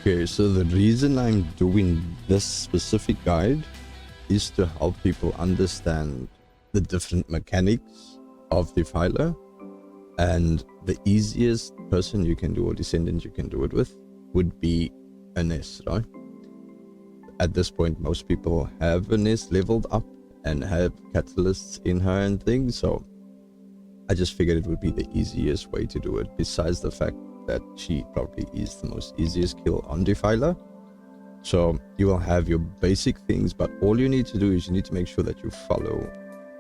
Okay, so the reason I'm doing this specific guide is to help people understand the different mechanics of Defiler, and the easiest person you can do or descendant you can do it with would be Ines, right? At this point, most people have Ines leveled up and have catalysts in her and things, so I just figured it would be the easiest way to do it, besides the fact that she probably is the most easiest kill on Defiler. So you will have your basic things, but all you need to do is you need to make sure that you follow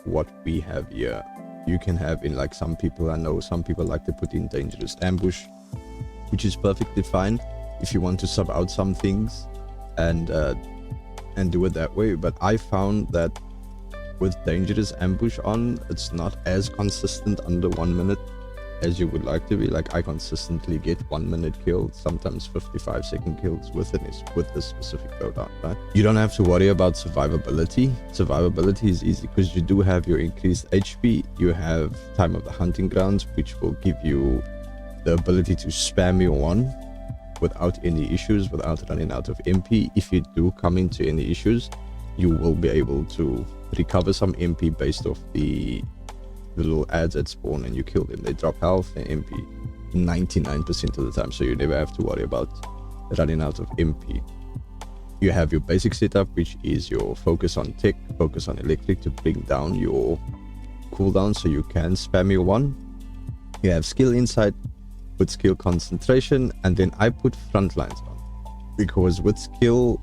what we have here. You can have in, like, some people, I know some people like to put in dangerous ambush, which is perfectly fine if you want to sub out some things and do it that way. But I found that with dangerous ambush on, it's not as consistent under 1 minute as you would like to be. Like, I consistently get 1 minute kills, sometimes 55-second kills with this specific loadout, right? You don't have to worry about survivability. Survivability is easy because you do have your increased HP. You have time of the hunting grounds, which will give you the ability to spam your one without any issues, without running out of MP. If you do come into any issues, you will be able to recover some MP based off the little ads at spawn, and you kill them. They drop health and MP 99% of the time, so you never have to worry about running out of MP. You have your basic setup, which is your focus on tech, focus on electric to bring down your cooldown so you can spam your one. You have skill insight with skill concentration, and then I put front lines on, because with skill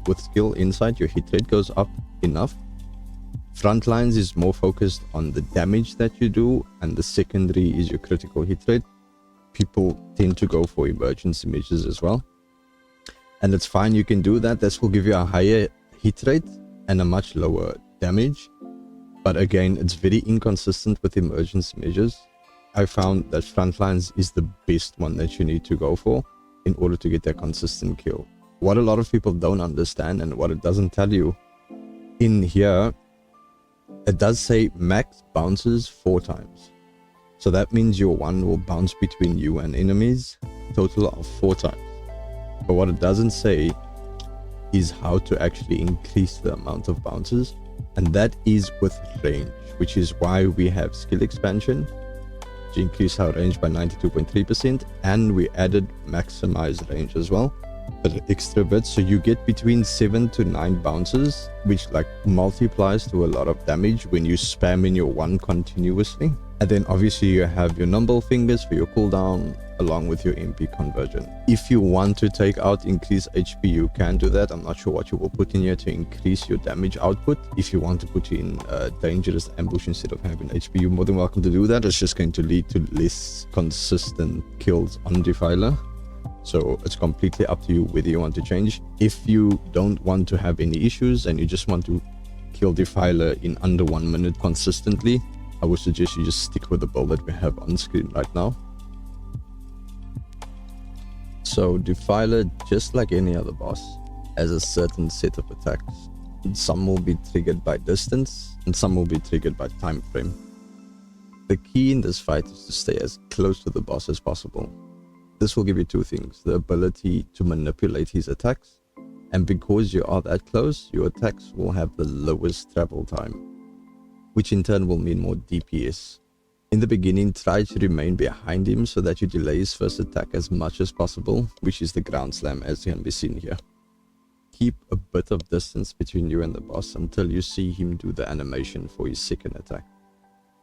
insight your hit rate goes up enough. Frontlines is more focused on the damage that you do, and the secondary is your critical hit rate. People tend to go for emergency measures as well, and it's fine, you can do that. This will give you a higher hit rate and a much lower damage, but again, it's very inconsistent with emergency measures. I found that frontlines is the best one that you need to go for in order to get that consistent kill. What a lot of people don't understand, and what it doesn't tell you in here, it does say max bounces 4 times. So that means your one will bounce between you and enemies total of 4 times. But what it doesn't say is how to actually increase the amount of bounces, and that is with range, which is why we have skill expansion to increase our range by 92.3%, and we added maximize range as well, an extra bit, so you get between 7 to 9 bounces, which like multiplies to a lot of damage when you spam in your one continuously. And then obviously you have your nimble fingers for your cooldown along with your MP conversion. If you want to take out increased HP, you can do that. I'm not sure what you will put in here to increase your damage output. If you want to put in dangerous ambush instead of having HP, you're more than welcome to do that. It's just going to lead to less consistent kills on Defiler. So it's completely up to you whether you want to change. If you don't want to have any issues and you just want to kill Defiler in under 1 minute consistently, I would suggest you just stick with the build that we have on screen right now. So Defiler, just like any other boss, has a certain set of attacks. Some will be triggered by distance and some will be triggered by time frame. The key in this fight is to stay as close to the boss as possible. This will give you 2 things: the ability to manipulate his attacks, and because you are that close, your attacks will have the lowest travel time, which in turn will mean more DPS. In the beginning, try to remain behind him so that you delay his first attack as much as possible, which is the ground slam, as can be seen here. Keep a bit of distance between you and the boss until you see him do the animation for his second attack.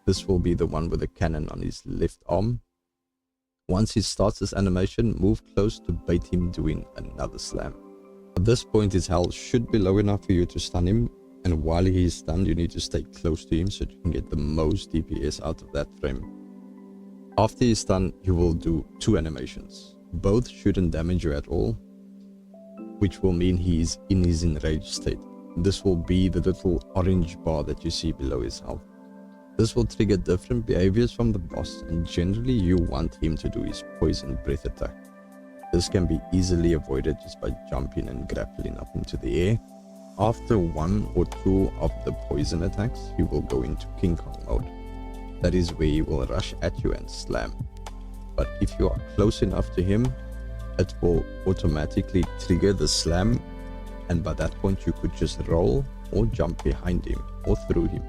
This will be the one with the cannon on his left arm. Once he starts this animation, move close to bait him doing another slam. At this point, his health should be low enough for you to stun him, and while he is stunned, you need to stay close to him so you can get the most DPS out of that frame. After he's stunned, you will do 2 animations. Both shouldn't damage you at all, which will mean he is in his enraged state. This will be the little orange bar that you see below his health. This will trigger different behaviors from the boss, and generally you want him to do his poison breath attack. This can be easily avoided just by jumping and grappling up into the air. After 1 or 2 of the poison attacks, he will go into King Kong mode. That is where he will rush at you and slam. But if you are close enough to him, it will automatically trigger the slam, and by that point you could just roll or jump behind him or through him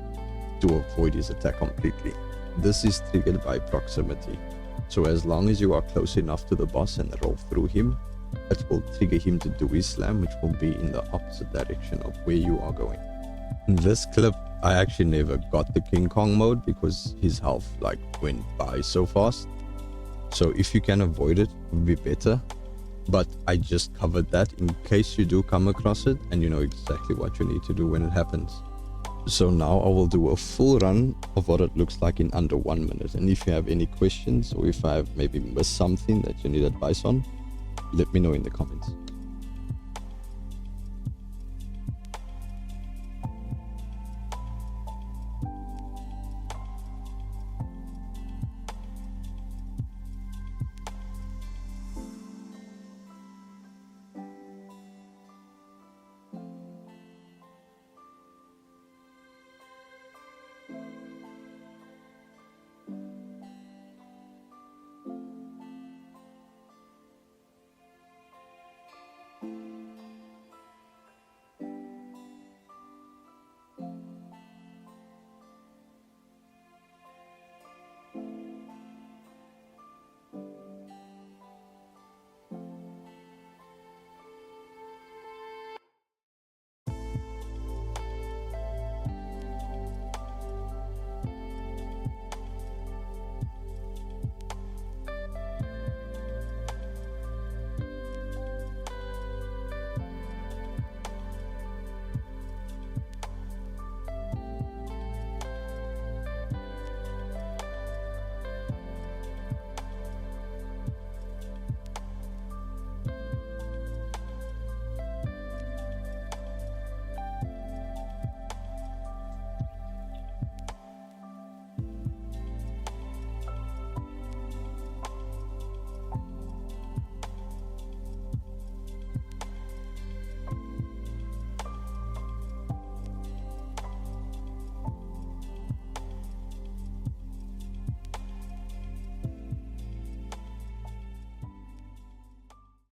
to avoid his attack completely. This is triggered by proximity. So as long as you are close enough to the boss and roll through him, it will trigger him to do his slam, which will be in the opposite direction of where you are going. In this clip, I actually never got the King Kong mode because his health like went by so fast. So if you can avoid it, it would be better. But I just covered that in case you do come across it and you know exactly what you need to do when it happens. So now I will do a full run of what it looks like in under 1 minute. And if you have any questions or if I have maybe missed something that you need advice on, let me know in the comments.